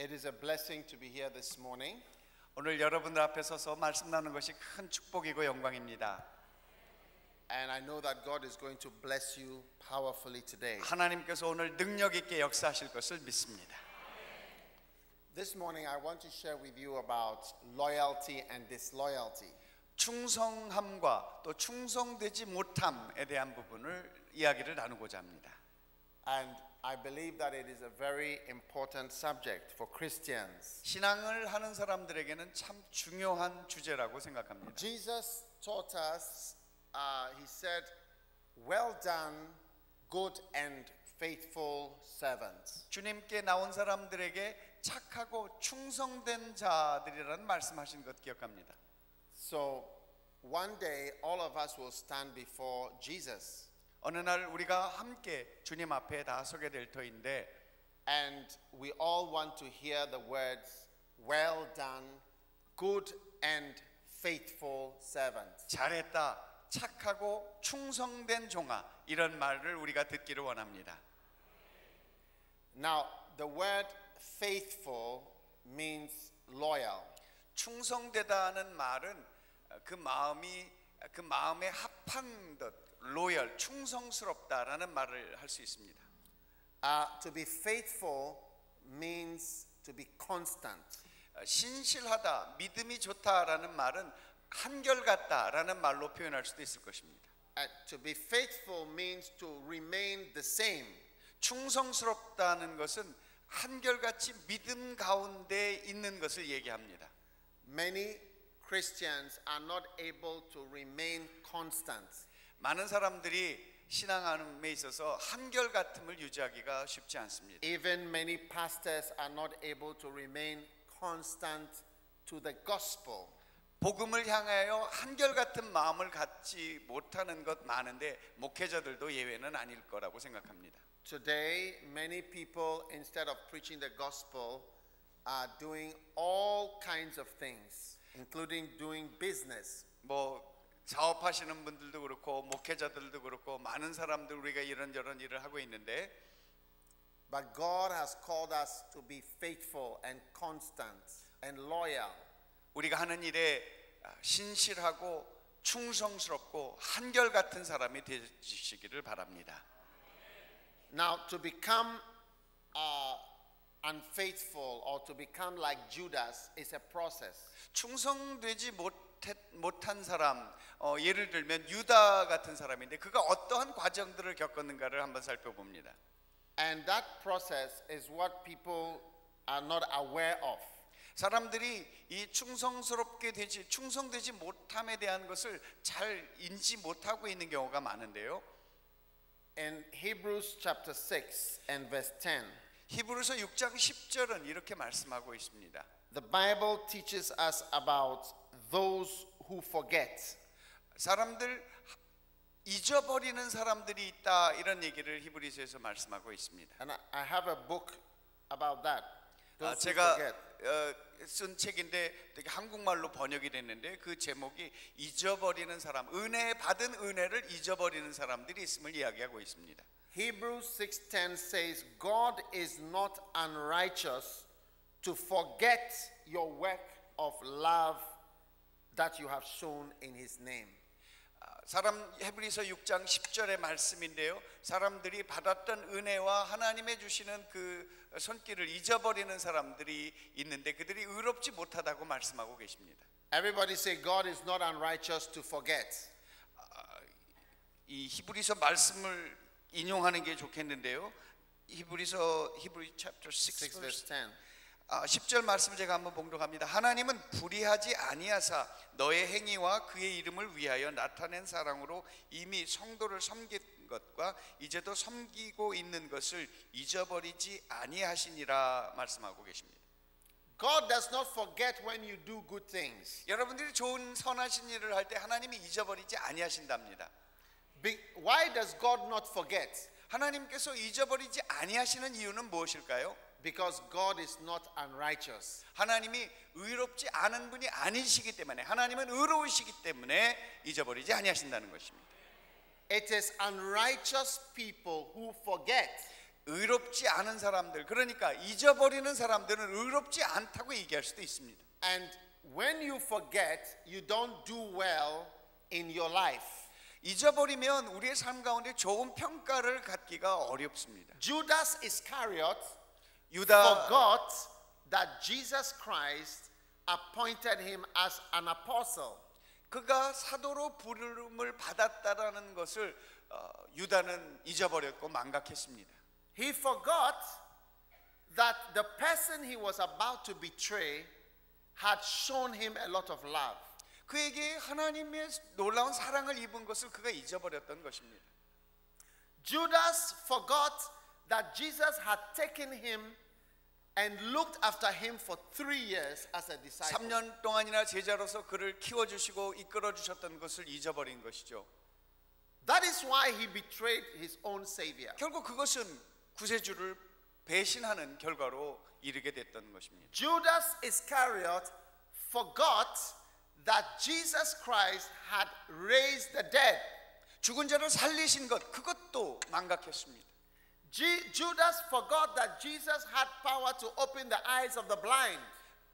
It is a blessing to be here this morning. 오늘 여러분들 앞에 서서 말씀 나누는 것이 큰 축복이고 영광입니다. And I know that God is going to bless you powerfully today. 하나님께서 오늘 능력 있게 역사하실 것을 믿습니다. This morning I want to share with you about loyalty and disloyalty. 충성함과 또 충성되지 못함에 대한 부분을 이야기를 나누고자 합니다. And I believe that it is a very important subject for Christians. 신앙을 하는 사람들에게는 참 중요한 주제라고 생각합니다. Jesus taught us, he said, well done, good and faithful servants. 주님께 나온 사람들에게 착하고 충성된 자들이라는 말씀하신 것 기억합니다. So one day all of us will stand before Jesus. 어느 날 우리가 함께 주님 앞에 다 서게 될 터인데 And we all want to hear the words, well done, good and faithful servant. 잘했다, 착하고 충성된 종아, 이런 말을 우리가 듣기를 원합니다. Now, the word faithful means loyal. 충성되다는 말은 그 마음에 합한 듯 로열, 충성스럽다라는 말을 할 수 있습니다. To be faithful means to be constant. 신실하다, 믿음이 좋다라는 말은 한결같다라는 말로 표현할 수도 있을 것입니다. To be faithful means to remain the same. 충성스럽다는 것은 한결같이 믿음 가운데 있는 것을 얘기합니다. Many Christians are not able to remain constant. 많은 사람들이 신앙함에 있어서 한결같음을 유지하기가 쉽지 않습니다. Even many pastors are not able to remain constant to the gospel. 복음을 향하여 한결같은 마음을 갖지 못하는 것 많은데 목회자들도 예외는 아닐 거라고 생각합니다. Today, many people, instead of preaching the gospel, are doing all kinds of things, including doing business. 사업하시는 분들도 그렇고 목회자들도 그렇고 많은 사람들 우리가 이런저런 일을 하고 있는데 But God has called us to be faithful and constant and loyal. 우리가 하는 일에 신실하고 충성스럽고 한결같은 사람이 되시기를 바랍니다. Now, to become unfaithful or to become like Judas is a process. 충성되지 못한 사람, 예를 들면 유다 같은 사람인데 그가 어떠한 과정들을 겪었는가를 한번 살펴봅니다. And that process is what people are not aware of. 사람들이 이 충성되지 못함에 대한 것을 잘 인지 못하고 있는 경우가 많은데요. In Hebrews chapter 6 and verse 10, 히브리서 6장 10절은 이렇게 말씀하고 있습니다. the Bible teaches us about those who forget. 사람들 잊어버리는 사람들이 있다, 이런 얘기를 히브리서에서 말씀하고 있습니다. And I have a book about that. Those who 제가 forget. 쓴 책인데 되게 한국말로 번역이 됐는데 그 제목이 잊어버리는 사람, 받은 은혜를 잊어버리는 사람들이 있음을 이야기하고 있습니다. Hebrews 6:10 says, God is not unrighteous to forget your work of love that you have shown in His name. 히브리서 6장 10절의 말씀인데요. 사람들이 받았던 은혜와 하나님의 주시는 그 손길을 잊어버리는 사람들이 있는데 그들이 의롭지 못하다고 말씀하고 계십니다. Everybody say God is not unrighteous to forget. 이 히브리서 말씀을 인용하는 게 좋겠는데요. 히브리 chapter 6 verse 10. 10절 말씀을 제가 한번 봉독합니다. 하나님은 불의하지 아니하사 너의 행위와 그의 이름을 위하여 나타낸 사랑으로 이미 성도를 섬긴 것과 이제도 섬기고 있는 것을 잊어버리지 아니하시니라 말씀하고 계십니다. God does not forget when you do good things. 여러분들이 좋은 선하신 일을 할 때 하나님이 잊어버리지 아니하신답니다. Why does God not forget? 하나님께서 잊어버리지 아니하시는 이유는 무엇일까요? Because God is not unrighteous. 하나님이 의롭지 않은 분이 아니시기 때문에, 하나님은 의로우시기 때문에 잊어버리지 아니하신다는 것입니다. It is unrighteous people who forget. 의롭지 않은 사람들, 그러니까 잊어버리는 사람들은 의롭지 않다고 얘기할 수도 있습니다. And when you forget, you don't do well in your life. 잊어버리면 우리의 삶 가운데 좋은 평가를 갖기가 어렵습니다. Judas Iscariot 유다 forgot that Jesus Christ appointed him as an apostle. 그가 사도로 부름을 받았다라는 것을 유다는 잊어버렸고 망각했습니다. He forgot that the person he was about to betray had shown him a lot of love. 그에게 하나님의 놀라운 사랑을 입은 것을 그가 잊어버렸던 것입니다. Judas forgot that Jesus had taken him and looked after him for 3 years as a disciple. 3년 동안이나 제자로서 그를 키워주시고 이끌어주셨던 것을 잊어버린 것이죠. That is why he betrayed his own Savior. 결국 그것은 구세주를 배신하는 결과로 이르게 됐던 것입니다. Judas Iscariot forgot that Jesus Christ had raised the dead. 죽은 자를 살리신 것, 그것도 망각했습니다. Judas forgot that Jesus had power to open the eyes of the blind.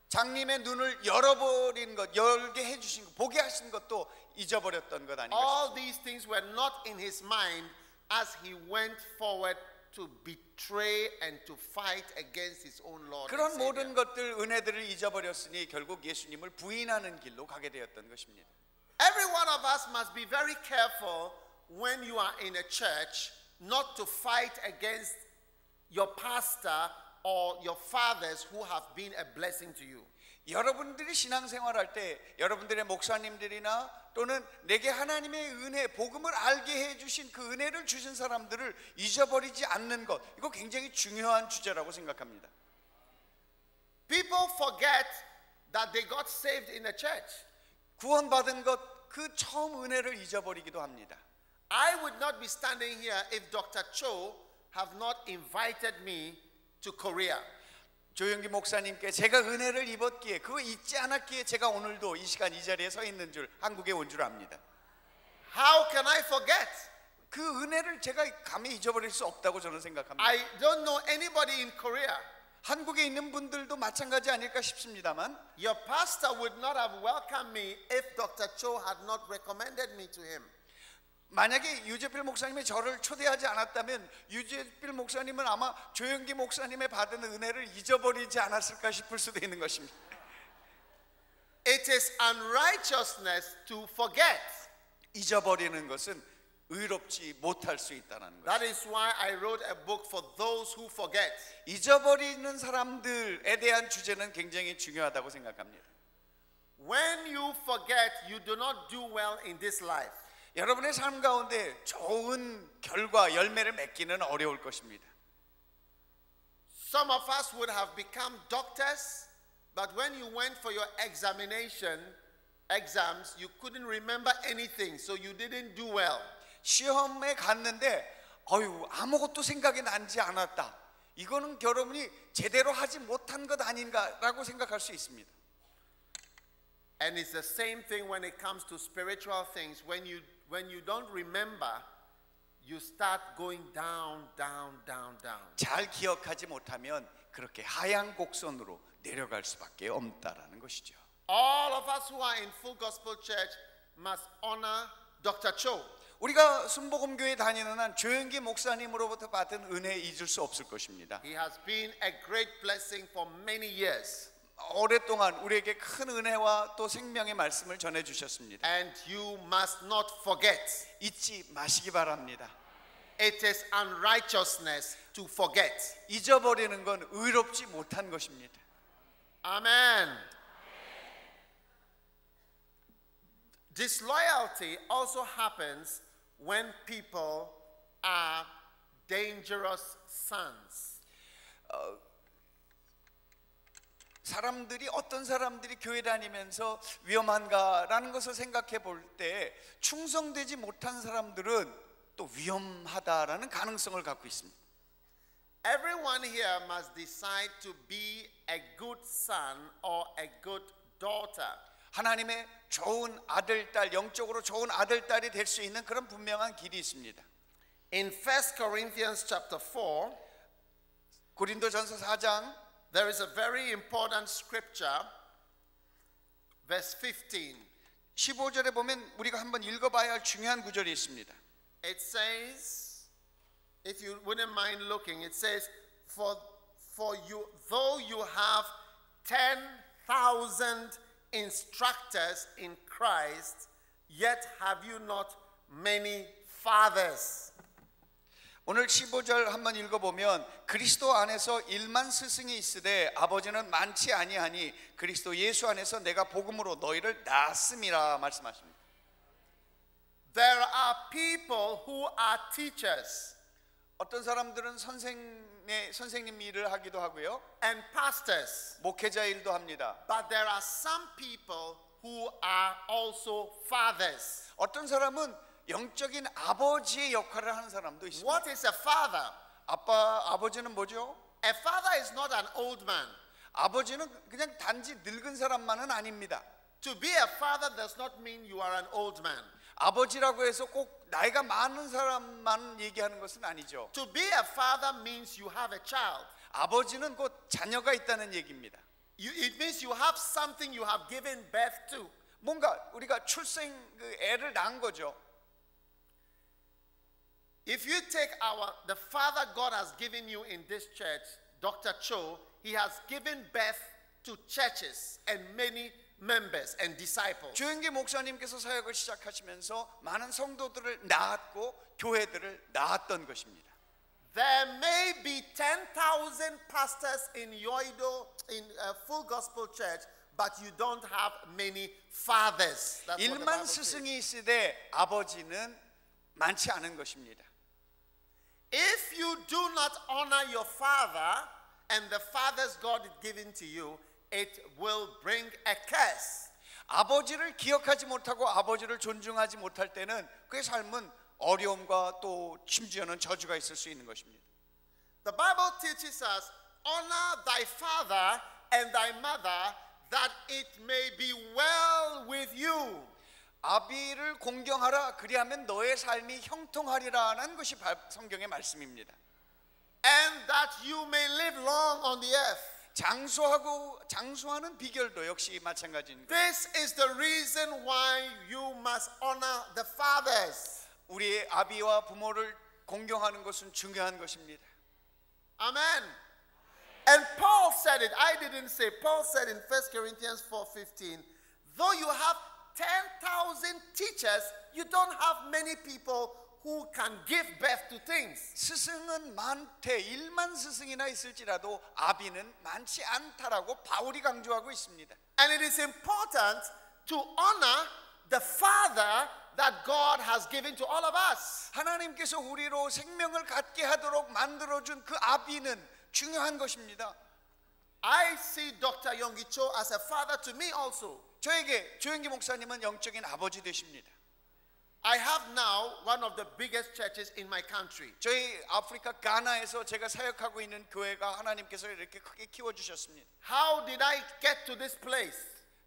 장님의 눈을 열어버린 것, 열게 해주신 것, 보게 하신 것도 잊어버렸던 것 아닌가 All 싶습니다. these things were not in his mind as he went forward to betray and to fight against his own Lord. 그런 모든 것들, 은혜들을 잊어버렸으니 결국 예수님을 부인하는 길로 가게 되었던 것입니다. Every one of us must be very careful when you are in a church not to fight against your pastor or your fathers who have been a blessing to you. 여러분들이 신앙생활할 때 여러분들의 목사님들이나 또는 내게 하나님의 은혜, 복음을 알게 해주신 그 은혜를 주신 사람들을 잊어버리지 않는 것, 이거 굉장히 중요한 주제라고 생각합니다. People forget that they got saved in a church. 구원받은 것, 그 처음 은혜를 잊어버리기도 합니다. I would not be standing here if Dr. Cho have not invited me to Korea. 조영기 목사님께 제가 은혜를 입었기에, 그거 잊지 않았기에 제가 오늘도 이 시간 이 자리에 서 있는 줄, 한국에 온 줄 압니다. How can I forget? 그 은혜를 제가 감히 잊어버릴 수 없다고 저는 생각합니다. I don't know anybody in Korea. 한국에 있는 분들도 마찬가지 아닐까 싶습니다만 Your pastor would not have welcomed me if Dr. Cho had not recommended me to him. 만약에 유재필 목사님이 저를 초대하지 않았다면 유재필 목사님은 아마 조영기 목사님의 받은 은혜를 잊어버리지 않았을까 싶을 수도 있는 것입니다. It is unrighteousness to forget. 잊어버리는 것은 의롭지 못할 수 있다는 것. That is why I wrote a book for those who forget. 잊어버리는 사람들에 대한 주제는 굉장히 중요하다고 생각합니다. When you forget, you do not do well in this life. 여러분의 삶 가운데 좋은 결과, 열매를 맺기는 어려울 것입니다. Some of us would have become doctors, but when you went for your exams, you couldn't remember anything, so you didn't do well. 시험에 갔는데 아무것도 생각이 나지 않았다. 이거는 여러분이 제대로 하지 못한 것 아닌가라고 생각할 수 있습니다. And it's the same thing when it comes to spiritual things. When you don't remember, you start going down. 잘 기억하지 못하면 그렇게 하향 곡선으로 내려갈 수밖에 없다라는 것이죠. All of us who are in Full Gospel Church must honor Dr. Cho. 우리가 순복음교회 다니는 한 조영기 목사님으로부터 받은 은혜 잊을 수 없을 것입니다. He has been a great blessing for many years. 오랫동안 우리에게 큰 은혜와 또 생명의 말씀을 전해 주셨습니다. And you must not forget. 잊지 마시기 바랍니다. It is unrighteousness to forget. 잊어버리는 건 의롭지 못한 것입니다. Amen. Disloyalty also happens when people are dangerous sons. 어떤 사람들이 교회 다니면서 위험한가라는 것을 생각해 볼 때 충성되지 못한 사람들은 또 위험하다라는 가능성을 갖고 있습니다. Everyone here must decide to be a good son or a good daughter. 하나님의 좋은 아들, 딸, 영적으로 좋은 아들, 딸이 될 수 있는 그런 분명한 길이 있습니다. In 1 Corinthians chapter 4, 고린도전서 4장 there is a very important scripture, verse 15. 15절에 보면 우리가 한번 읽어봐야 할 중요한 구절이 있습니다. It says, if you wouldn't mind looking, it says, for you, though you have 10,000 instructors in Christ, yet have you not many fathers. 오늘 15절 한번 읽어보면 그리스도 안에서 1만 스승이 있으되 아버지는 많지 아니하니 그리스도 예수 안에서 내가 복음으로 너희를 낳았음이라 말씀하십니다. There are people who are teachers 어떤 사람들은 선생님 일을 하기도 하고요, and pastors, 목회자 일도 합니다. but there are some people who are also fathers. 어떤 사람은 영적인 아버지의 역할을 하는 사람도 있습니다. What is a father? 아버지는 뭐죠? A father is not an old man. 아버지는 그냥 단지 늙은 사람만은 아닙니다. To be a father does not mean you are an old man. 아버지라고 해서 꼭 나이가 많은 사람만 얘기하는 것은 아니죠. To be a father means you have a child. 아버지는 곧 자녀가 있다는 얘기입니다. It means you have something you have given birth to. 뭔가 우리가 애를 낳은 거죠. If you take the father God has given you in this church, Dr. Cho, he has given birth to churches and many members and disciples. 조영기 목사님께서 사역을 시작하시면서 많은 성도들을 낳았고 교회들을 낳았던 것입니다. There may be 10,000 pastors in Yoido in a full gospel church, but you don't have many fathers. That's what the 1만 Bible says. 스승이 있으되 아버지는 많지 않은 것입니다. If you do not honor your father and the fathers God has given to you, it will bring a curse. 아버지를 기억하지 못하고 아버지를 존중하지 못할 때는 그의 삶은 어려움과 또 심지어는 저주가 있을 수 있는 것입니다. The Bible teaches us, honor thy father and thy mother, that it may be well with you. 아비를 공경하라 그리하면 너의 삶이 형통하리라는 것이 성경의 말씀입니다. And that you may live long on the earth. 장수하는 비결도 역시 마찬가지입니다. This is the reason why you must honor the fathers. 우리의 아비와 부모를 공경하는 것은 중요한 것입니다. Amen. And Paul said it. I didn't say. Paul said in 1 Corinthians 4:15, though you have 10,000 teachers, you don't have many people who can give birth to things. 스승은 많되 1만 스승이나 있을지라도 아비는 많지 않다라고 바울이 강조하고 있습니다. And it is important to honor the father that God has given to all of us. 하나님께서 우리로 생명을 갖게 하도록 만들어준 그 아비는 중요한 것입니다. I see Dr. Yonggi Cho as a father to me also. 저에게 조영기 목사님은 영적인 아버지 되십니다. I have now one of the biggest churches in my country. 저희 아프리카 가나에서 제가 사역하고 있는 교회가 하나님께서 이렇게 크게 키워주셨습니다. How did I get to this place?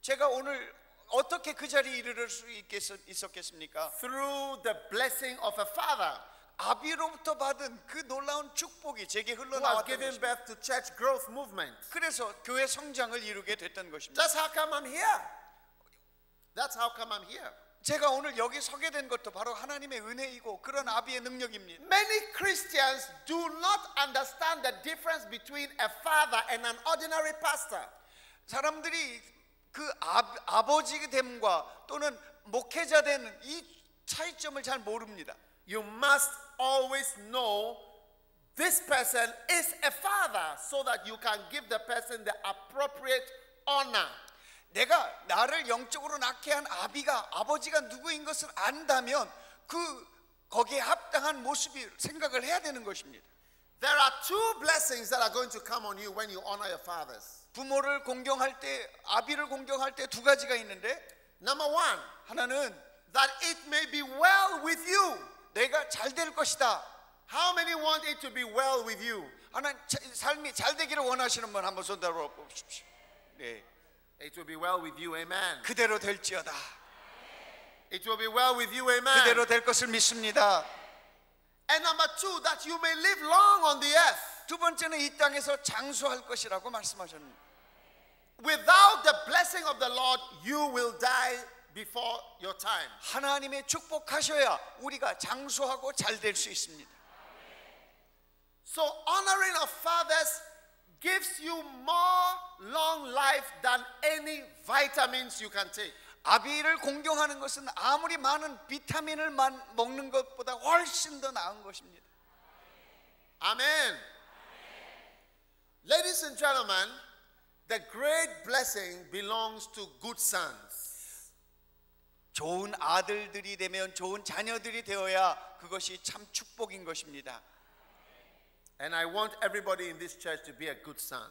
제가 오늘 어떻게 그 자리에 이르를 수 있었겠습니까? Through the blessing of a father 아비로부터 받은 그 놀라운 축복이 제게 who has 흘러나왔던 given 것입니다. birth to church growth movement. 그래서 교회 성장을 이루게 됐던 것입니다. That's how come I'm here. That's how come I'm here. 제가 오늘 여기 서게 된 것도 바로 하나님의 은혜이고 그런 아비의 능력입니다. Many Christians do not understand the difference between a father and an ordinary pastor. 사람들이 그 아버지 됨과 또는 목회자 되는 이 차이점을 잘 모릅니다. You must always know this person is a father so that you can give the person the appropriate honor. 내가 나를 영적으로 낳게 한 아버지가 누구인 것을 안다면 거기에 합당한 모습이 생각을 해야 되는 것입니다. There are two blessings that are going to come on you when you honor your fathers. 부모를 공경할 때, 아비를 공경할 때 두 가지가 있는데, Number one, 하나는 that it may be well with you. 내가 잘 될 것이다. How many want it to be well with you? 하나님 삶이 잘 되기를 원하시는 분 한번 손 들어 보십시오. 네, It will be well with you, amen. 그대로 될지어다. It will be well with you, amen. 그대로 될 것을 믿습니다. And number two, that you may live long on the earth. 두 번째는 이 땅에서 장수할 것이라고 말씀하셨습니다. Without the blessing of the Lord, you will die before your time. 하나님의 축복하셔야 우리가 장수하고 잘 될 수 있습니다. So honoring of fathers gives you more long life than any vitamins you can take. 아비를 공경하는 것은 아무리 많은 비타민을 먹는 것보다 훨씬 더 나은 것입니다. Amen. Ladies and gentlemen, the great blessing belongs to good sons. 좋은 아들들이 되면 좋은 자녀들이 되어야 그것이 참 축복인 것입니다. And I want everybody in this church to be a good son.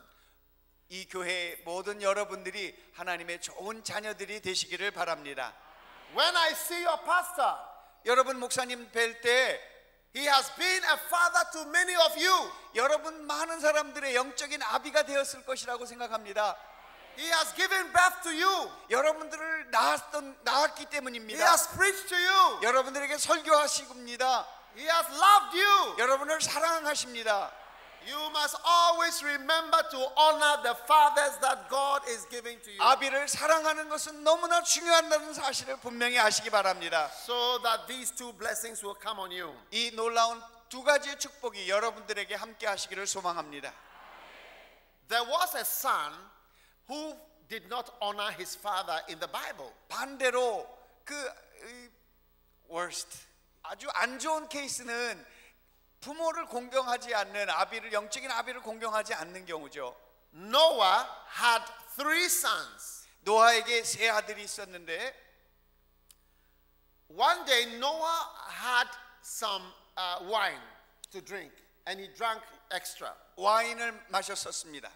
이 교회 모든 여러분들이 하나님의 좋은 자녀들이 되시기를 바랍니다. When I see your pastor, 여러분 목사님 뵐 때 he has been a father to many of you. 여러분 많은 사람들의 영적인 아비가 되었을 것이라고 생각합니다. He has given birth to you. 여러분들을 낳았기 He 때문입니다. has preached to you. 여러분들에게 설교하시고입니다. He has loved you. 여러분을 사랑하십니다. You must always remember to honor the fathers that God is giving to you. 아비를 사랑하는 것은 너무나 중요하다는 사실을 분명히 아시기 바랍니다. So that these two blessings will come on you. 이 놀라운 두 가지의 축복이 여러분들에게 함께 하시기를 소망합니다. There was a son who did not honor his father in the Bible. 반대로 worst 아주 안 좋은 케이스는 부모를 공경하지 않는 아비를 영적인 아비를 공경하지 않는 경우죠. Noah had 3 sons. 노아에게 3 아들이 있었는데 One day Noah had some wine to drink and he drank extra. 와인을 마셨었습니다.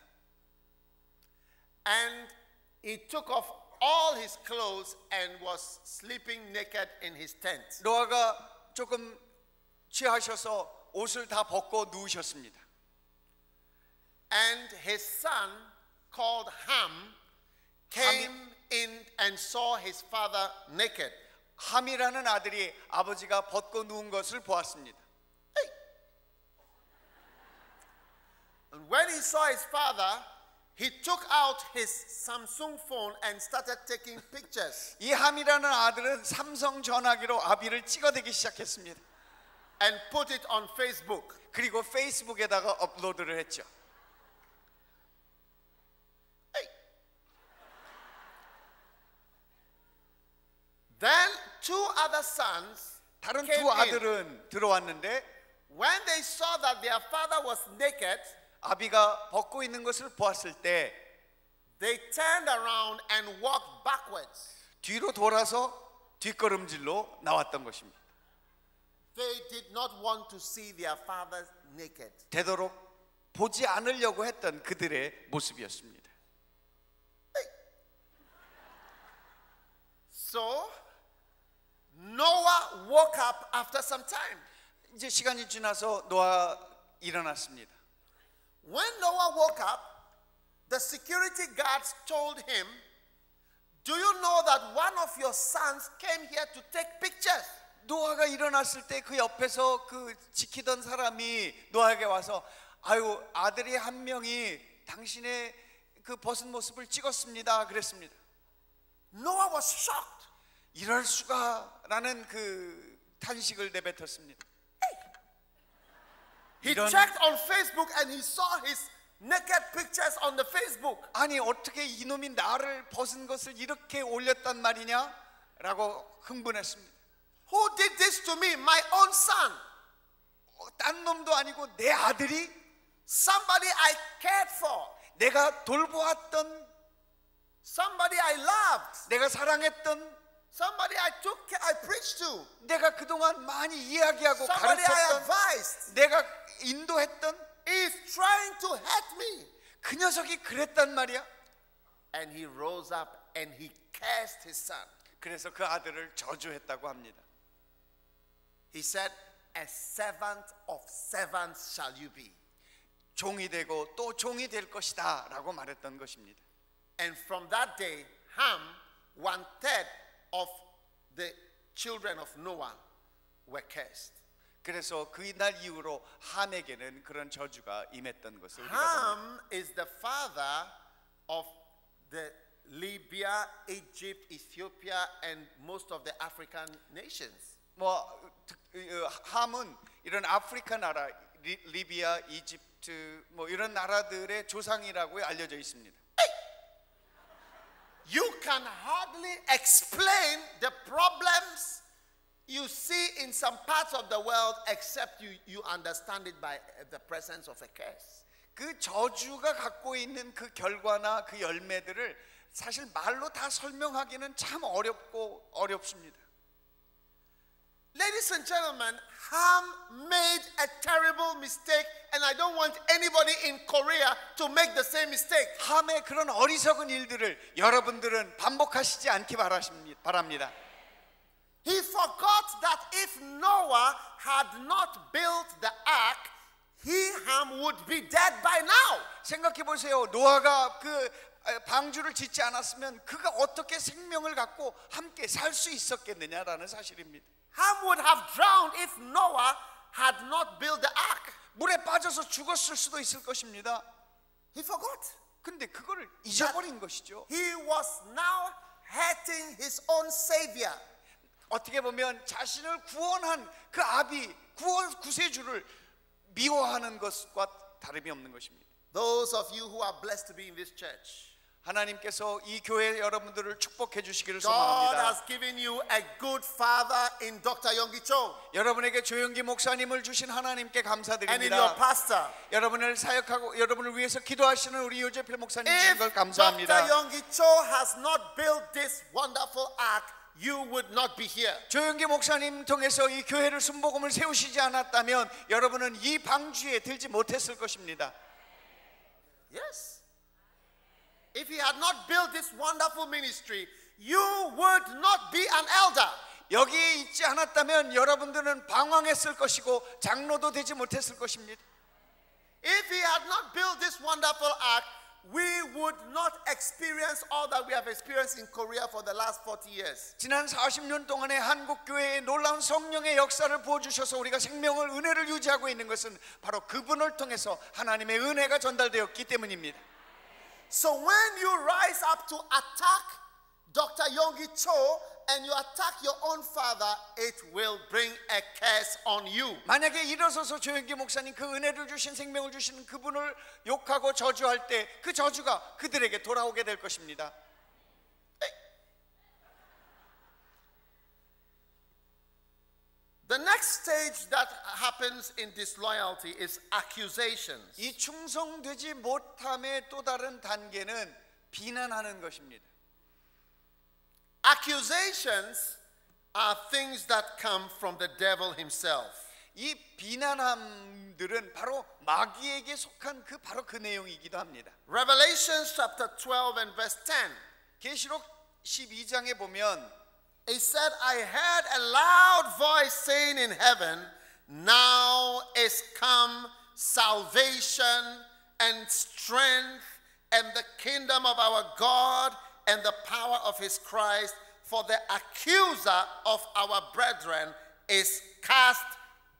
And he took off all his clothes and was sleeping naked in his tent. 노아가 조금 취하셔서 옷을 다 벗고 누우셨습니다. And his son called Ham came in and saw his father naked. 함이라는 아들이 아버지가 벗고 누운 것을 보았습니다. And when he saw his father, he took out his Samsung phone and started taking pictures. 이 함이라는 아들은 삼성 전화기로 아비를 찍어대기 시작했습니다. And put it on Facebook. 그리고 페이스북에다가 업로드를 했죠. Then 2 other sons 다른 came 두 in. 아들은 들어왔는데 When they saw that their father was naked, 아비가 벗고 있는 것을 보았을 때 they turned around and walked backwards. 뒤로 돌아서 뒷걸음질로 나왔던 것입니다. They did not want to see their father naked. 되도록 보지 않으려고 했던 그들의 모습이었습니다. So Noah woke up after some time. 이제 시간이 지나서 노아 일어났습니다. When Noah woke up, the security guards told him, "Do you know that one of your sons came here to take pictures?" 노아가 일어났을 때 그 옆에서 그 지키던 사람이 노아에게 와서 아유 아들이 한 명이 당신의 그 벗은 모습을 찍었습니다 그랬습니다. Noah was shocked. 이럴 수가라는 그 탄식을 내뱉었습니다. He checked on Facebook and he saw his naked pictures on the Facebook. 아니 어떻게 이놈이 나를 벗은 것을 이렇게 올렸단 말이냐? 라고 흥분했습니다. Who did this to me? My own son. 딴 놈도 아니고 내 아들이 Somebody I cared for. 내가 돌보았던 Somebody I loved. 내가 사랑했던 Somebody I preached to. 내가 그동안 많이 이야기하고 Somebody I 가르쳤던 advised. 내가 인도했던 Is trying to hurt me. 그 녀석이 그랬단 말이야. And he rose up and he cursed his son. 그래서 그 아들을 저주했다고 합니다. He said, "A servant of servants shall you be." 종이 되고 또 종이 될 것이다 라고 말했던 것입니다. And from that day, Ham, 1/3 of the children of Noah were cursed. 그래서 그날 이후로 함에게는 그런 저주가 임했던 것을 우리가 Ham is the father of the Libya, Egypt, Ethiopia, and most of the African nations. 함은 이런 아프리카 나라, 리비아, 이집트 뭐 이런 나라들의 조상이라고 알려져 있습니다. You can hardly explain the problems you see in some parts of the world except you understand it by the presence of a curse. 그 저주가 갖고 있는 그 결과나 그 열매들을 사실 말로 다 설명하기는 참 어렵습니다. Ladies and gentlemen, Ham made a terrible mistake, and I don't want anybody in Korea to make the same mistake. 함의 그런 어리석은 일들을 여러분들은 반복하시지 않기 바랍니다. He forgot that if Noah had not built the ark, Ham would be dead by now. 생각해 보세요. 노아가 그 방주를 짓지 않았으면 그가 어떻게 생명을 갖고 함께 살 수 있었겠느냐라는 사실입니다. Ham would have drowned if Noah had not built the ark. 물에 빠져서 죽었을 수도 있을 것입니다. He forgot. 근데 그거를 잊어버린 것이죠. He was now hating his own savior. 어떻게 보면 자신을 구원한 그 구세주를 미워하는 것과 다름이 없는 것입니다. Those of you who are blessed to be in this church, 하나님께서 이 교회 여러분들을 축복해 주시기를 God 소망합니다. has given you a good father in Dr. Yonggi Cho 여러분에게 조영기 목사님을 주신 하나님께 and in your 감사드립니다. pastor. 여러분을 사역하고 여러분을 위해서 기도하시는 우리 요제필 목사님 주신 If 걸 Dr. 감사합니다. Yonggi Cho has not built this wonderful ark, you would not be here. 조영기 목사님 통해서 이 교회를 순복음을 세우시지 않았다면 여러분은 이 방주에 들지 못했을 것입니다. Yes. If he had not built this wonderful ministry, you would not be an elder. 여기에 있지 않았다면 여러분들은 방황했을 것이고 장로도 되지 못했을 것입니다. If he had not built this wonderful ark, we would not experience all that we have experienced in Korea for the last 40 years. 지난 40년 동안의 한국 교회의 놀라운 성령의 역사를 부어주셔서 우리가 생명을 은혜를 유지하고 있는 것은 바로 그분을 통해서 하나님의 은혜가 전달되었기 때문입니다. So when you rise up to attack Dr. Yonggi Cho and you attack your own father, it will bring a curse on you. 만약에 일어서서 조영기 목사님 그 은혜를 주신 생명을 주시는 그분을 욕하고 저주할 때 그 저주가 그들에게 돌아오게 될 것입니다. The next stage that happens in disloyalty is accusations. 이 충성되지 못함의 또 다른 단계는 비난하는 것입니다. Accusations are things that come from the devil himself. 이 비난함들은 바로 마귀에게 속한 바로 그 내용이기도 합니다. Revelation chapter 12 and verse 10. 계시록 12장에 보면 It said, I heard a loud voice saying in heaven, now is come salvation and strength and the kingdom of our God and the power of his Christ, for the accuser of our brethren is cast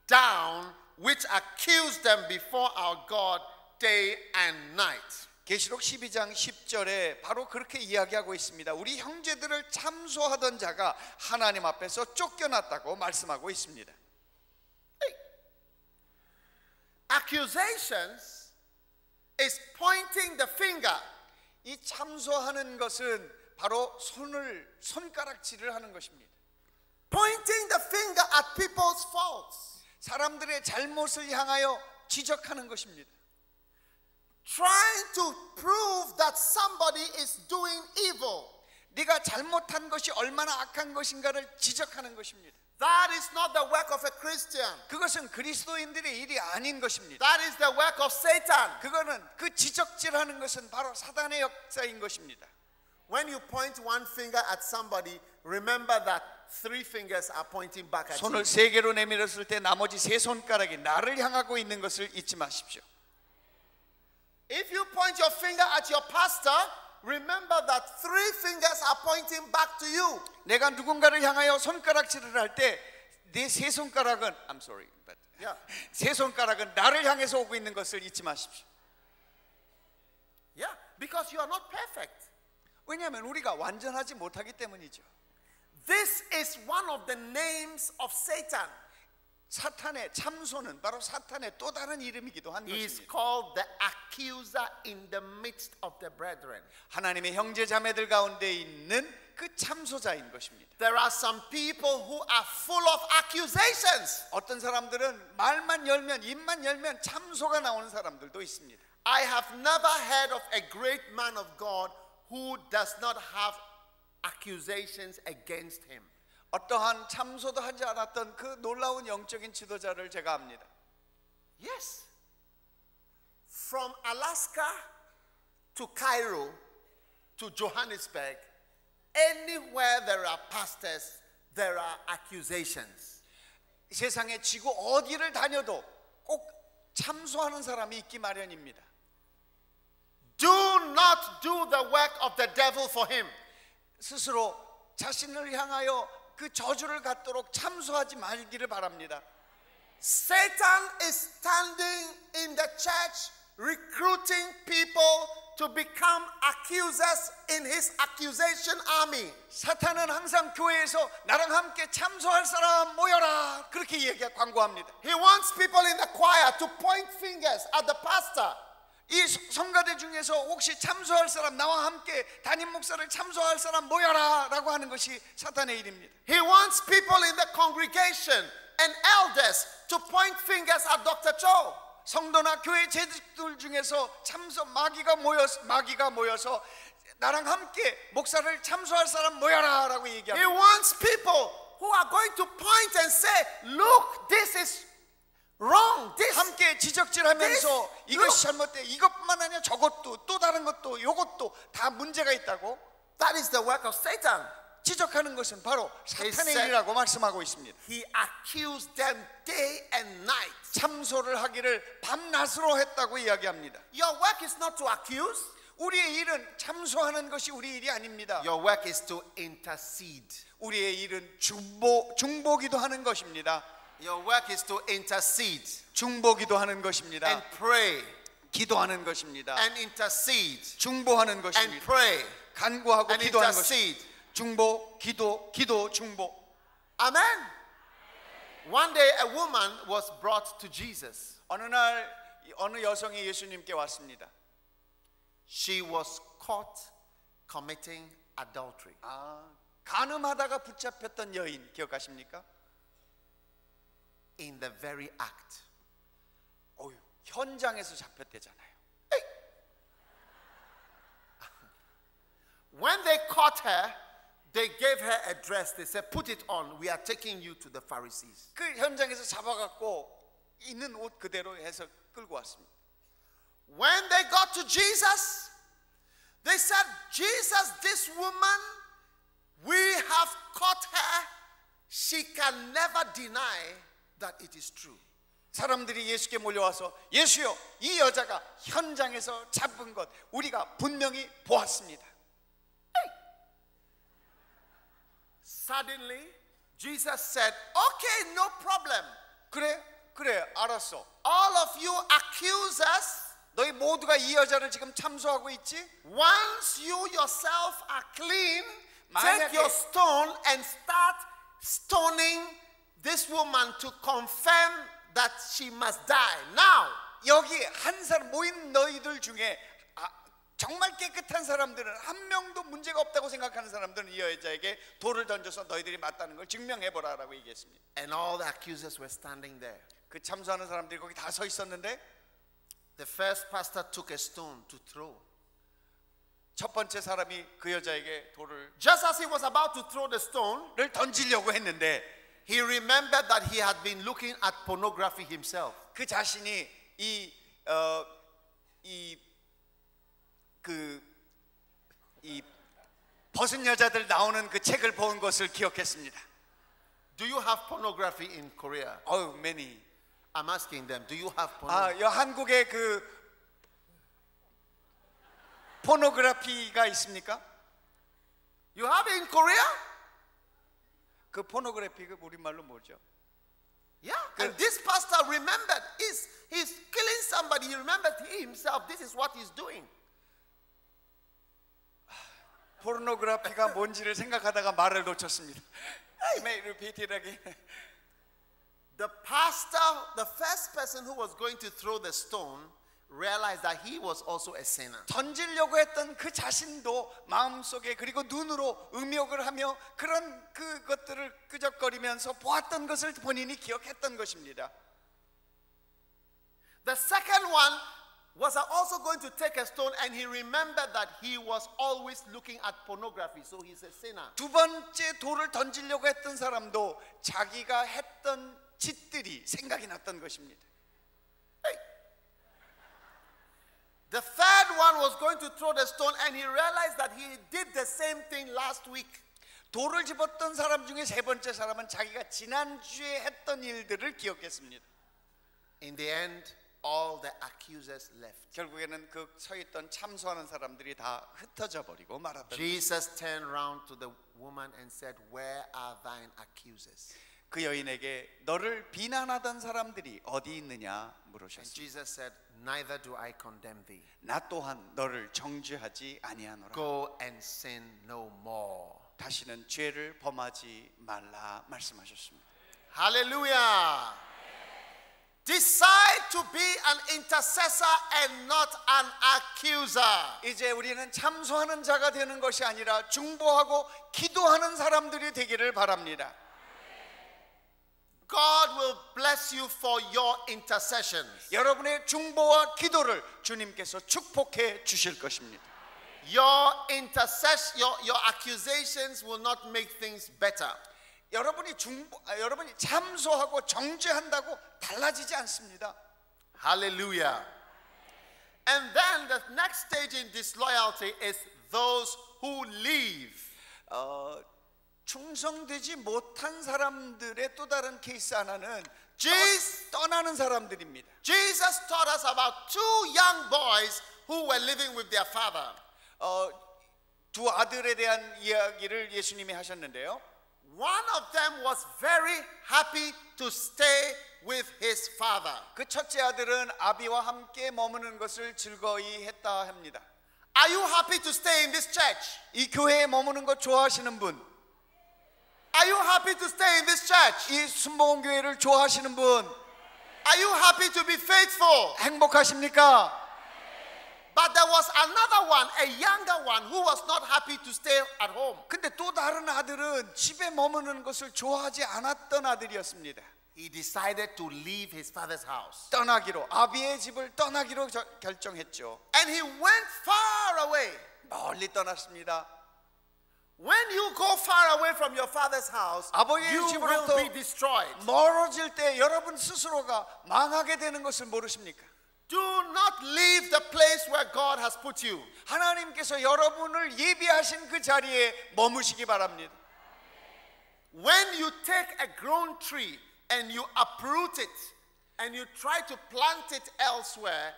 down, which accused them before our God day and night. 계시록 12장 10절에 바로 그렇게 이야기하고 있습니다. 우리 형제들을 참소하던 자가 하나님 앞에서 쫓겨났다고 말씀하고 있습니다. Accusations is pointing the finger. 이 참소하는 것은 바로 손가락질을 하는 것입니다. Pointing the finger at people's faults. 사람들의 잘못을 향하여 지적하는 것입니다. Trying to prove that somebody is doing evil. 네가 잘못한 것이 얼마나 악한 것인가를 지적하는 것입니다. That is not the work of a Christian. 그것은 그리스도인들의 일이 아닌 것입니다. That is the work of Satan. 그거는 그 지적질하는 것은 바로 사단의 역사인 것입니다. When you point one finger at somebody, remember that three fingers are pointing back at you. 손을 세 개로 내밀었을 때 나머지 세 손가락이 나를 향하고 있는 것을 잊지 마십시오. If you point your finger at your pastor, remember that three fingers are pointing back to you. 내가 누군가를 향하여 손가락질을 할 때 내 세 손가락은 I'm sorry, but Yeah. 세 손가락은 나를 향해서 오고 있는 것을 잊지 마십시오. Yeah, because you are not perfect. 왜냐하면 우리가 완전하지 못하기 때문이죠. This is one of the names of Satan. 사탄의 참소는 바로 사탄의 또 다른 이름이기도 한 He is 것입니다. called the accuser in the midst of the brethren. 하나님의 형제 자매들 가운데 있는 그 참소자인 것입니다. There are some people who are full of accusations. 어떤 사람들은 말만 열면 입만 열면 참소가 나오는 사람들도 있습니다. I have never heard of a great man of God who does not have accusations against him. 어떠한 참소도 하지 않았던 그 놀라운 영적인 지도자를 제가 압니다. Yes. From Alaska to Cairo to Johannesburg, anywhere there are pastors, there are accusations. 세상의 지구 어디를 다녀도 꼭 참소하는 사람이 있기 마련입니다. Do not do the work of the devil for him. 스스로 자신을 향하여 그 저주를 갖도록 참소하지 말기를 바랍니다. Satan is standing in the church recruiting people to become accusers in his accusation army. 사탄은 항상 교회에서 나랑 함께 참소할 사람 모여라 그렇게 광고합니다. He wants people in the choir to point fingers at the pastor. 이 성가대 중에서 혹시 참소할 사람, 나와 함께 담임 목사를 참소할 사람 모여라 라고 하는 것이 사탄의 일입니다. He wants people in the congregation and elders to point fingers at Dr. Cho. 성도나 교회 제자들 중에서 마귀가 모여서 나랑 함께 목사를 참소할 사람 모여라 라고 He 얘기합니다. wants people who are going to point and say, look, this is wrong. This. 함께 지적질하면서 This, 이것이 잘못돼, 이것만 아니라 저것도 또 다른 것도 요것도 다 문제가 있다고 That is the work of Satan. 지적하는 것은 바로 He 사탄의 said- 일이라고 말씀하고 있습니다. He accused them day and night. 참소를 하기를 밤낮으로 했다고 이야기합니다. Your work is not to accuse. 우리의 일은 참소하는 것이 우리 일이 아닙니다. Your work is to intercede. 우리의 일은 중보기도 하는 것입니다. Your work is to intercede 중보기도 하는 것입니다. and pray 기도하는 것입니다. and intercede 중보하는 and 것입니다. pray 간구하고 and 기도하는 것입니다. intercede. 중보, 기도, 중보. Amen. One day a woman was brought to Jesus. 어느 날 어느 여성이 예수님께 왔습니다. She was caught committing adultery. 간음하다가 붙잡혔던 여인 기억하십니까? In the very act. 현장에서 잡혔대잖아요. When they caught her, they gave her a dress. They said, put it on. We are taking you to the Pharisees. 그 현장에서 잡아갖고 있는 옷 그대로 해서 끌고 왔습니다. When they got to Jesus, they said, Jesus, this woman, we have caught her. She can never deny that it is true. 사람들이 예수께 몰려와서 예수여, 이 여자가 현장에서 잡은 것 우리가 분명히 보았습니다. Suddenly, Jesus said, okay, no problem. 그래, 알았어. All of you accusers, 너희 모두가 이 여자를 지금 참소하고 있지? once you yourself are clean, 만약에- take your stone and start stoning this woman to confirm that she must die. Now, 여기 한 사람 모인 너희들 중에 정말 깨끗한 사람들은 한 명도 문제가 없다고 생각하는 사람들은 이 여자에게 돌을 던져서 너희들이 맞다는 걸 증명해보라라고 얘기했습니다. and all the accusers were standing there. 그 참소하는 사람들이 거기 다 서 있었는데 The first pastor took a stone to throw. 첫 번째 사람이 그 여자에게 돌을 Just as he was about to throw the stone, 던지려고 했는데 he remembered that he had been looking at pornography himself. 그 자신이 이 벗은 여자들 나오는 그 책을 본 것을 기억했습니다. Do you have pornography in Korea? many. I'm asking them, do you have pornography? 한국에 그 포노그래피가 있습니까? You have it in Korea? 그 포노그래피가 우리말로 뭐죠? And this pastor remembered, he's killing somebody. He remembered himself. This is what he's doing. 포르노그래피가 뭔지를 생각하다가 말을 놓쳤습니다. May repeat it again. The pastor, the first person who was going to throw the stone, realized that he was also a sinner. 던지려고 했던 그 자신도 마음속에 그리고 눈으로 음욕을 하며 그런 그것들을 끄적거리면서 보았던 것을 본인이 기억했던 것입니다. The second one was also going to take a stone, and he remembered that he was always looking at pornography, so he's a sinner. 두 번째 돌을 던지려고 했던 사람도 자기가 했던 짓들이 생각이 났던 것입니다. The third one was going to throw the stone, and he realized that he did the same thing last week. 돌을 집었던 사람 중에 세 번째 사람은 자기가 지난주에 했던 일들을 기억했습니다. In the end, all the accusers left. 결국에는 그 서 있던 참소하는 사람들이 다 흩어져 버리고 말았던 Jesus turned around to the woman and said, "Where are thine accusers?" 그 여인에게 너를 비난하던 사람들이 어디 있느냐 And 물으셨습니다. Jesus said, "Neither do I condemn thee. 나 또한 너를 정죄하지 아니하노라. Go and sin no more." 다시는 죄를 범하지 말라 말씀하셨습니다. Hallelujah. Decide to be an intercessor and not an accuser. 이제 우리는 참소하는 자가 되는 것이 아니라 중보하고 기도하는 사람들이 되기를 바랍니다. God will bless you for your intercessions. 여러분의 중보와 기도를 주님께서 축복해 주실 것입니다. Your accusations will not make things better. 여러분이 참소하고 정죄한다고 달라지지 않습니다. Hallelujah. And then the next stage in disloyalty is those who leave. 충성되지 못한 사람들의 또 다른 케이스 하나는 떠나는 사람들입니다. Jesus taught us about two young boys who were living with their father. 두 아들에 대한 이야기를 예수님이 하셨는데요. One of them was very happy to stay with his father. 그 첫째 아들은 아비와 함께 머무는 것을 즐거이 했다 합니다. Are you happy to stay in this church? 이 교회에 머무는 것 좋아하시는 분? Are you happy to stay in this church? 이 순복음 교회를 좋아하시는 분? Are you happy to be faithful? 행복하십니까? But there was another one, a younger one, who was not happy to stay at home. 근데 또 다른 아들은 집에 머무는 것을 좋아하지 않았던 아들이었습니다. He decided to leave his father's house. 떠나기로, 아비의 집을 떠나기로 결정했죠. And he went far away. 멀리 떠났습니다. When you go far away from your father's house, 아버지의 you will 집으로부터 be destroyed. 멀어질 때 여러분 스스로가 망하게 되는 것을 모르십니까? Do not leave the place where God has put you. 하나님께서 여러분을 예비하신 그 자리에 머무시기 바랍니다. When you take a grown tree and you uproot it and you try to plant it elsewhere,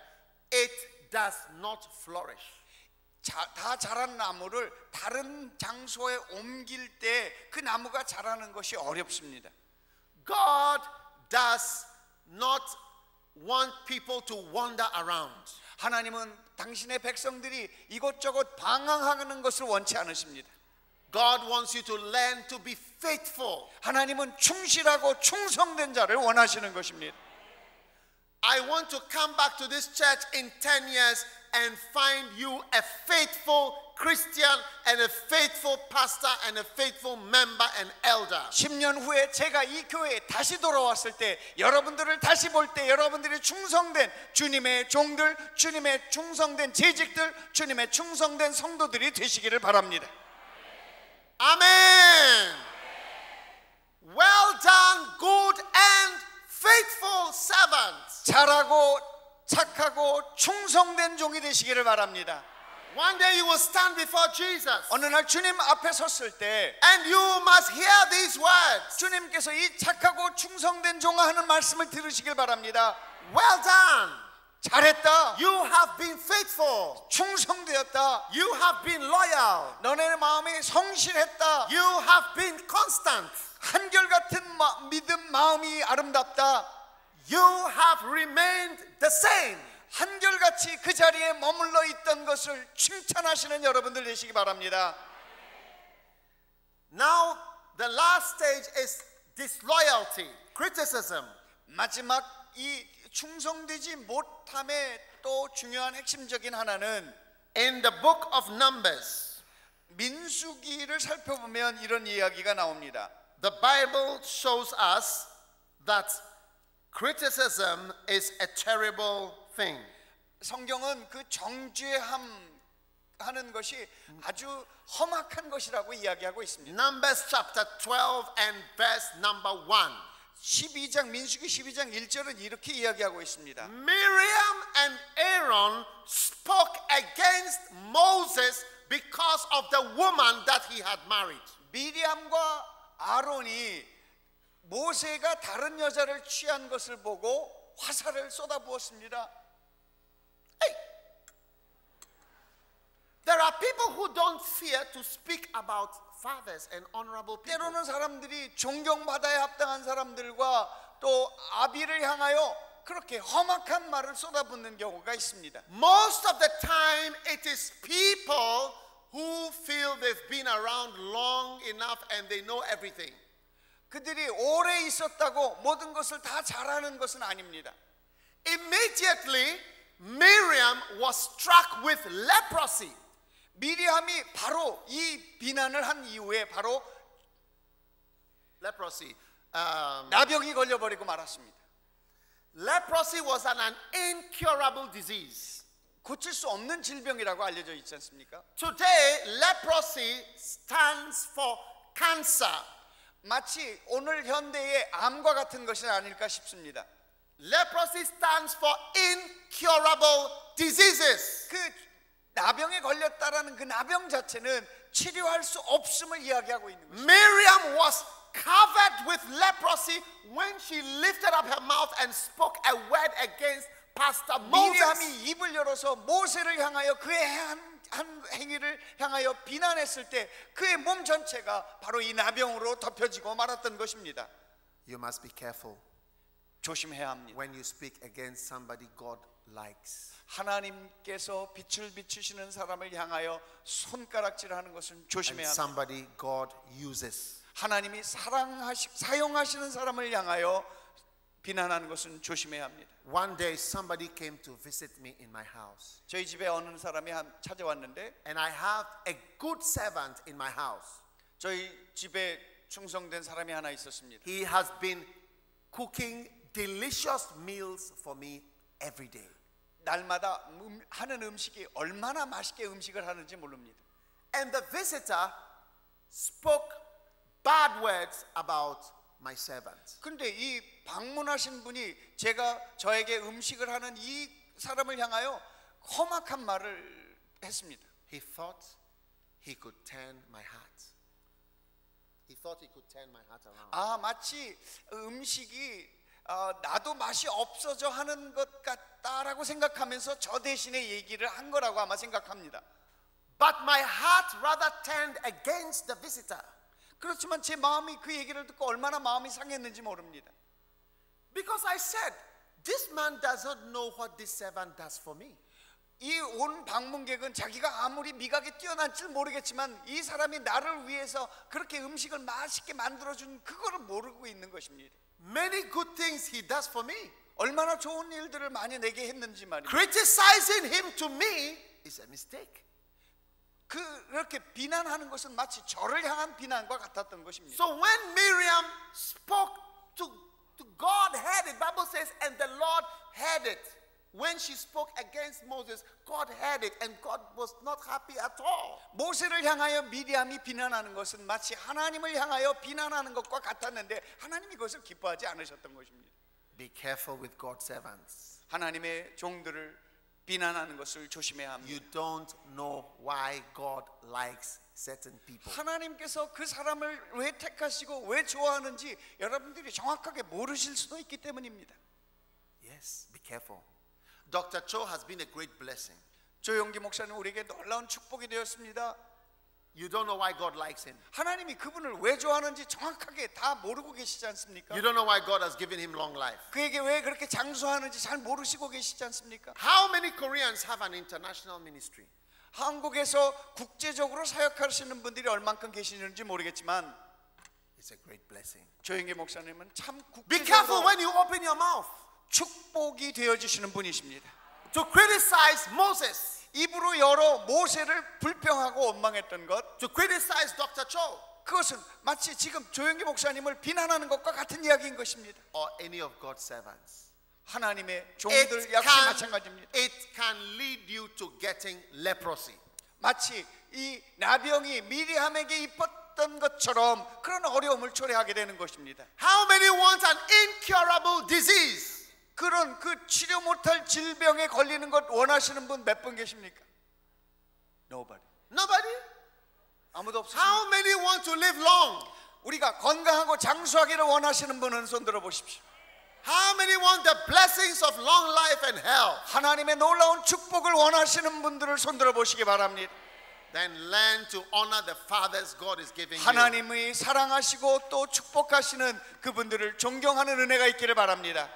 it does not flourish. 다 자란 나무를 다른 장소에 옮길 때 그 나무가 자라는 것이 어렵습니다. God does not want people to wander around. 하나님은 당신의 백성들이 이것저것 방황하는 것을 원치 않으십니다. God wants you to learn to be faithful. 하나님은 충실하고 충성된 자를 원하시는 것입니다. I want to come back to this church in 10 years and find you a faithful Christian and a faithful pastor and a faithful member and elder. 10년 후에 제가 이 교회에 다시 돌아왔을 때 여러분들을 다시 볼 때 여러분들이 충성된 주님의 종들, 주님의 충성된 재직들, 주님의 충성된 성도들이 되시기를 바랍니다. Amen. Well done, good and faithful servants. 잘하고 착하고 충성된 종이 되시기를 바랍니다. One day you will stand before Jesus. 어느 날 주님 앞에 섰을 때 And you must hear these words. 주님께서 이 착하고 충성된 종아 하는 말씀을 들으시길 바랍니다. Well done. 잘했다. You have been faithful. 충성되었다. You have been loyal. 너네 마음이 성실했다. You have been constant. 한결같은 믿음 마음이 아름답다. You have remained the same. 한결같이 그 자리에 머물러 있던 것을 칭찬하시는 여러분들 되시기 바랍니다. Now the last stage is disloyalty, criticism. 마지막 이 충성되지 못함의 또 중요한 핵심적인 하나는 In the book of Numbers, 민수기를 살펴보면 이런 이야기가 나옵니다. the Bible shows us that criticism is a terrible thing. 성경은 그 정죄함 하는 것이 아주 험악한 것이라고 이야기하고 있습니다. Numbers chapter 12 and verse number 1. 12장 민수기 12장 1절은 이렇게 이야기하고 있습니다. Miriam and Aaron spoke against Moses because of the woman that he had married. 미리암과 아론이 모세가 다른 여자를 취한 것을 보고 화살을 쏟아부었습니다. Hey, there are people who don't fear to speak about fathers and honorable people. 때로는 사람들이 존경받아야 합당한 사람들과 또 아비를 향하여 그렇게 험악한 말을 쏟아붓는 경우가 있습니다. Most of the time it is people who feel they've been around long enough and they know everything. 그들이 오래 있었다고 모든 것을 다 잘하는 것은 아닙니다. Immediately Miriam was struck with leprosy. 미리암이 바로 이 비난을 한 이후에 바로 Leprosy. 나병이 걸려버리고 말았습니다. Leprosy was an incurable disease. 고칠 수 없는 질병이라고 알려져 있지 않습니까? Today, leprosy stands for cancer. 마치 오늘 현대의 암과 같은 것이 아닐까 싶습니다. Leprosy stands for incurable diseases. 그 나병에 걸렸다라는 그 나병 자체는 치료할 수 없음을 이야기하고 있는 것입니다. Miriam was covered with leprosy when she lifted up her mouth and spoke a word against Pastor Moses. 미리암이 입을 열어서 모세를 향하여 그의 한 행위를 향하여 비난했을 때 그의 몸 전체가 바로 이 나병으로 덮여지고 말았던 것입니다. You must be careful 조심해야 합니다. when you speak against somebody God likes. 하나님께서 빛을 비추시는 사람을 향하여 손가락질하는 것은 And 조심해야 합니다. somebody God uses. 하나님이 사용하시는 사람을 향하여 비난하는 것은 조심해야 합니다. One day somebody came to visit me in my house. 저희 집에 어느 사람이 찾아왔는데 And I have a good servant in my house. 저희 집에 충성된 사람이 하나 있었습니다. He has been cooking delicious meals for me every day. 날마다 하는 음식이 얼마나 맛있게 음식을 하는지 모릅니다. And the visitor spoke bad words about my servant. 그런데 이 방문하신 분이 저에게 음식을 하는 이 사람을 향하여 험악한 말을 했습니다. He thought he could turn my heart. He thought he could turn my heart around. 마치 음식이 나도 맛이 없어져 하는 것 같다라고 생각하면서 저 대신에 얘기를 한 거라고 아마 생각합니다. But my heart rather turned against the visitor. 그렇지만 제 마음이 그 얘기를 듣고 얼마나 마음이 상했는지 모릅니다. Because I said, this man doesn't know what this servant does for me. 이 온 방문객은 자기가 아무리 미각이 뛰어난지 모르겠지만 이 사람이 나를 위해서 그렇게 음식을 맛있게 만들어준 그거를 모르고 있는 것입니다. Many good things he does for me. 얼마나 좋은 일들을 많이 내게 했는지 말입니다. Criticizing him to me is a mistake. 그렇게 비난하는 것은 마치 저를 향한 비난과 같았던 것입니다. So when Miriam spoke to God, heard it. Bible says, and the Lord heard it. When she spoke against Moses, God heard it, and God was not happy at all. 모세를 향하여 미리암이 비난하는 것은 마치 하나님을 향하여 비난하는 것과 같았는데 하나님이 그것을 기뻐하지 않으셨던 것입니다. Be careful with God's servants. 하나님의 종들을 비난하는 것을 조심해야 합니다. You don't know why God likes certain people. 하나님께서 그 사람을 왜 택하시고 왜 좋아하는지 여러분들이 정확하게 모르실 수도 있기 때문입니다. Yes, be careful. Dr. Cho has been a great blessing. 조용기 목사님 우리에게 놀라운 축복이 되었습니다. You don't know why God likes him. 하나님이 그분을 왜 좋아하는지 정확하게 다 모르고 계시지 않습니까? You don't know why God has given him long life. 그에게 왜 그렇게 장수하는지 잘 모르시고 계시지 않습니까? How many Koreans have an international ministry? 한국에서 국제적으로 사역하시는 분들이 얼만큼 계시는지 모르겠지만 It's a great blessing. 조영기 목사님은 참 Be careful 국제적으로 when you open your mouth 축복이 되어주시는 분이십니다. to criticize Moses, 입으로 열어 모세를 불평하고 원망했던 것, to criticize Dr. Cho, 그것은 마치 지금 조영기 목사님을 비난하는 것과 같은 이야기인 것입니다. or any of God's servants. 하나님의 종들 역시 마찬가지입니다. It can lead you to getting leprosy. 마치 이 나병이 미리암에게 입었던 것처럼 그런 어려움을 초래하게 되는 것입니다. How many want an incurable disease? 그런 그 치료 못할 질병에 걸리는 것 원하시는 분 몇 분 계십니까? Nobody. Nobody? 아무도 없습니다. How many want to live long? 우리가 건강하고 장수하기를 원하시는 분은 손 들어 보십시오. How many want the blessings of long life and health? 하나님의 놀라운 축복을 원하시는 분들을 손 들어 보시기 바랍니다. Then learn to honor the fathers God is giving you. 하나님의 사랑하시고 또 축복하시는 그분들을 존경하는 은혜가 있기를 바랍니다.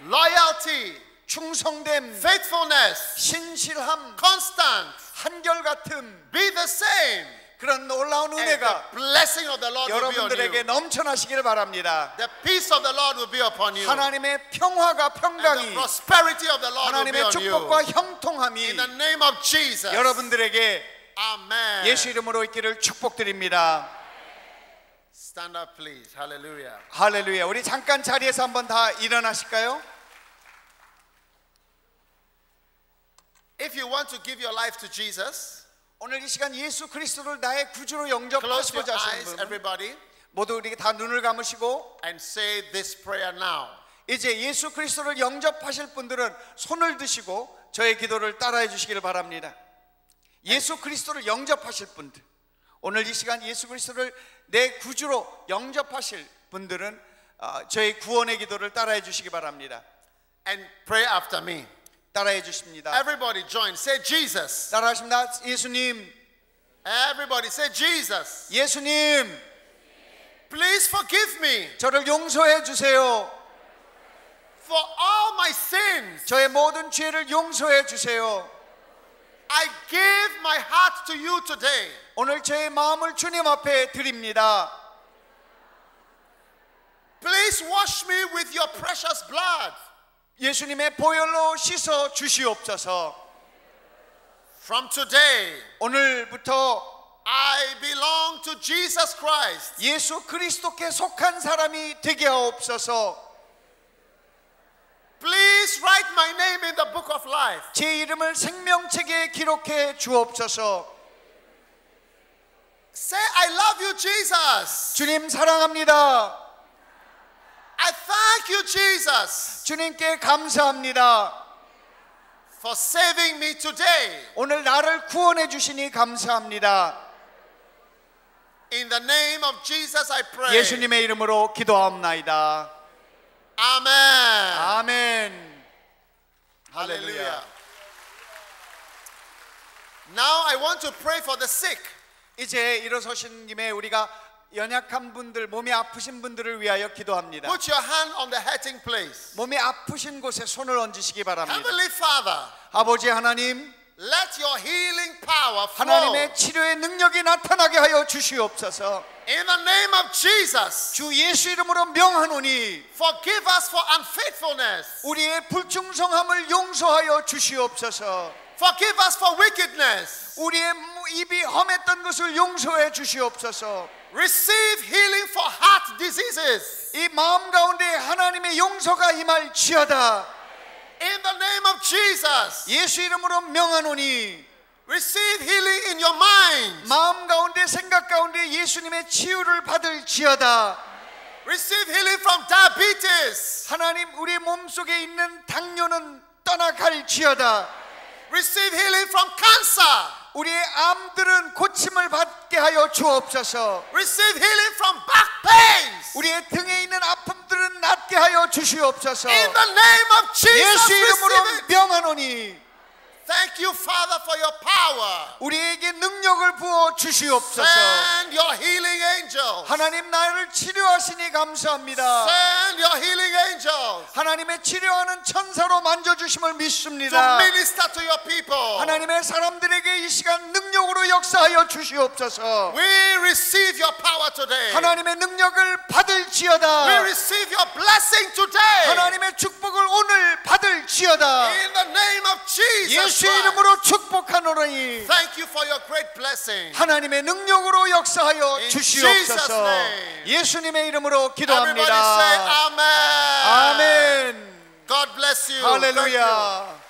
Loyalty, 충성됨, faithfulness, 신실함, constant, 한결같음, be the same. 그런 놀라운 And the 은혜가 blessing of the Lord will be on 여러분들에게 you. 넘쳐나시기를 바랍니다. The peace of the Lord will be upon you. 하나님의 평화가 And the 평강이, prosperity of the Lord will be 하나님의 on 축복과 you. 형통함이 In the name of Jesus. 여러분들에게 Amen. 예수 이름으로 있기를 축복드립니다. Stand up, please. Hallelujah. 할렐루야. 우리 잠깐 자리에서 한번 다 일어나실까요? If you want to give your life to Jesus, 오늘 이 시간 예수 그리스도를 나의 구주로 close your 영접하시고자 하시는 eyes, 분 everybody, 모두 우리 다 눈을 감으시고 and say this prayer now. 이제 예수 그리스도를 영접하실 분들은 손을 드시고 저의 기도를 따라해 주시기를 바랍니다. 예수 그리스도를 영접하실 분들, 오늘 이 시간 예수 그리스도를 내 구주로 영접하실 분들은 저의 구원의 기도를 따라해 주시기 바랍니다. And pray after me. 따라해 주십니다. Everybody join. Say Jesus. 따라하십니다. 예수님, Everybody say Jesus. 예수님, Please forgive me 저를 용서해 주세요. for all my sins. 저의 모든 죄를 용서해 주세요. I give my heart to you today. 오늘 제 마음을 주님 앞에 드립니다. Please wash me with your precious blood. 예수님의 보혈로 씻어 주시옵소서. From today, 오늘부터 I belong to Jesus Christ. 예수 그리스도께 속한 사람이 되게 하옵소서. Please write my name in the book of life. 제 이름을 생명책에 기록해 주옵소서. Say, I love you, Jesus. 주님 사랑합니다. I thank you, Jesus, 주님께 감사합니다. for saving me today. 오늘 나를 구원해 주시니 감사합니다. In the name of Jesus, I pray. 예수님의 이름으로 기도하옵나이다. Amen. 아멘. Hallelujah. Now I want to pray for the sick. 이제 일어서신 김에 우리가 연약한 분들, 몸이 아프신 분들을 위하여 기도합니다. Put your hand on the hurting place. 몸이 아프신 곳에 손을 얹으시기 바랍니다. Heavenly Father, 아버지 하나님, let your healing power flow. 하나님의 치료의 능력이 나타나게 하여 주시옵소서. In the name of Jesus, 주 예수 이름으로 명하노니 forgive us for unfaithfulness. 우리의 불충성함을 용서하여 주시옵소서. Forgive us for wickedness. 우리의 입이 험했던 것을 용서해 주시옵소서. Receive healing for heart diseases. 이 마음 가운데 하나님의 용서가 임할지어다. In the name of Jesus, 예수 이름으로 명하노니 receive healing in your mind. 마음 가운데 생각 가운데 예수님의 치유를 받을지어다. Receive healing from diabetes. 하나님 우리 몸속에 있는 당뇨는 떠나갈지어다. Receive healing from cancer. 우리의 암들은 고침을 받게 하여 주옵소서. Receive healing from back pains. 우리의 등에 있는 아픔들은 낫게 하여 주시옵소서. In the name of Jesus, 예수 이름으로 receive it. 명하노니 Thank you, Father, for your power. 우리에게 능력을 부어 주시옵소서. Send your healing angels. 하나님 나를 치료하시니 감사합니다. Send your healing angels 하나님의 치료하는 천사로 만져주심을 to 믿습니다. minister to your people. 하나님의 사람들에게 이 시간 능력으로 역사하여 주시옵소서. We receive your power today. 하나님의 능력을 받을지어다. We receive your blessing today. 하나님의 축복을 오늘 받을지어다. In the name of Jesus 예수 Christ. 이름으로 축복하노니 Thank you for your great blessing. 하나님의 능력으로 역사하여 In 주시옵소서. Jesus' name. 예수님의 이름으로 Everybody say 기도합니다. amen. 아멘. God bless you. Thank you. 할렐루야.